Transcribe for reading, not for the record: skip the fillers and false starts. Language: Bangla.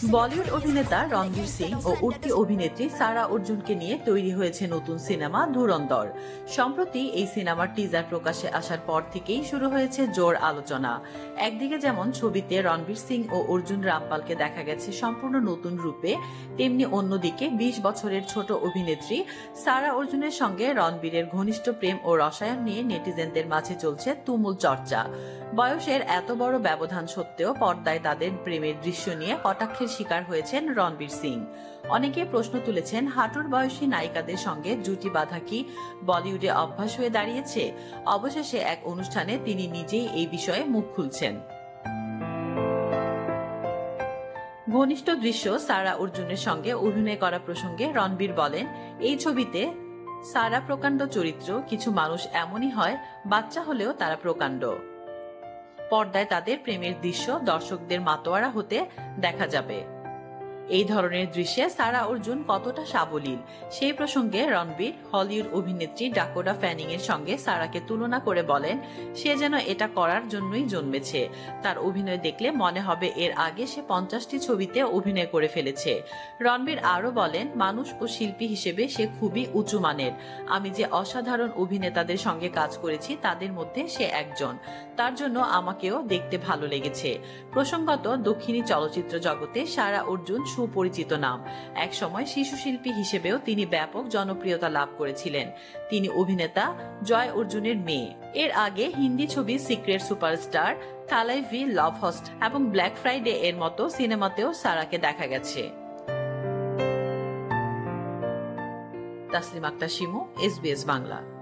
বলিউড অভিনেতা রণবীর সিং ও উঠতি অভিনেত্রী সারা অর্জুনকে নিয়ে তৈরি হয়েছে নতুন সিনেমা ধুরন্ধর। সম্প্রতি এই সিনেমার টিজার প্রকাশে আসার পর থেকেই শুরু হয়েছে জোর আলোচনা। একদিকে যেমন ছবিতে রণবীর সিং ও অর্জুন রামপালকে দেখা গেছে সম্পূর্ণ নতুন রূপে, তেমনি অন্যদিকে ২০ বছরের ছোট অভিনেত্রী সারা অর্জুনের সঙ্গে রণবীরের ঘনিষ্ঠ প্রেম ও রসায়ন নিয়ে নেটিজেনদের মাঝে চলছে তুমুল চর্চা। বয়সের এত বড় ব্যবধান সত্ত্বেও পর্দায় তাদের প্রেমের দৃশ্য নিয়ে কটাক্ষের শিকার হয়েছেন রণবীর সিং। অনেকে প্রশ্ন তুলেছেন, হাঁটুর বয়সী নায়িকাদের সঙ্গে জুটি বাঁধা কি বলিউডে অভ্যাস হয়ে দাঁড়িয়েছে? অবশেষে এক অনুষ্ঠানে তিনি নিজেই এই বিষয়ে মুখ খুলছেন। ঘনিষ্ঠ দৃশ্য সারা অর্জুনের সঙ্গে অভিনয় করা প্রসঙ্গে রণবীর বলেন, এই ছবিতে সারা প্রকাণ্ড চরিত্র। কিছু মানুষ এমনই হয়, বাচ্চা হলেও তারা প্রকাণ্ড। পর্দায় তাদের প্রেমের দৃশ্য দর্শকদের মাতোয়ারা হতে দেখা যাবে। এই ধরনের দৃশ্যে সারা অর্জুন কতটা সাবলীল সেই প্রসঙ্গে রণবীর হলিউড অভিনেত্রী ডাকোটা ফ্যানিং এর সঙ্গে সারাকে তুলনা করে বলেন, সে যেন এটা করার জন্যই জন্মেছে। তার অভিনয় দেখলে মনে হবে এর আগে সে ৫০টি ছবিতে অভিনয় করে ফেলেছে। রণবীর আরো বলেন, মানুষ ও শিল্পী হিসেবে সে খুবই উঁচু মানের। আমি যে অসাধারণ অভিনেতাদের সঙ্গে কাজ করেছি তাদের মধ্যে সে একজন। তার জন্য আমাকেও দেখতে ভালো লেগেছে। প্রসঙ্গত, দক্ষিণী চলচ্চিত্র জগতে সারা অর্জুন সুপরিচিত নাম। একসময় শিশু শিল্পী হিসেবেও তিনি ব্যাপক জনপ্রিয়তা লাভ করেছিলেন। তিনি অভিনেতা জয় অর্জুনের মেয়ে। এর আগে হিন্দি ছবি সিক্রেট সুপারস্টার, থালাই ভি লাভ হস্ট এবং ব্ল্যাক ফ্রাইডে এর মতো সিনেমাতেও সারাকে দেখা গেছে। তাসলিম আক্তার শিমু, SBS বাংলা।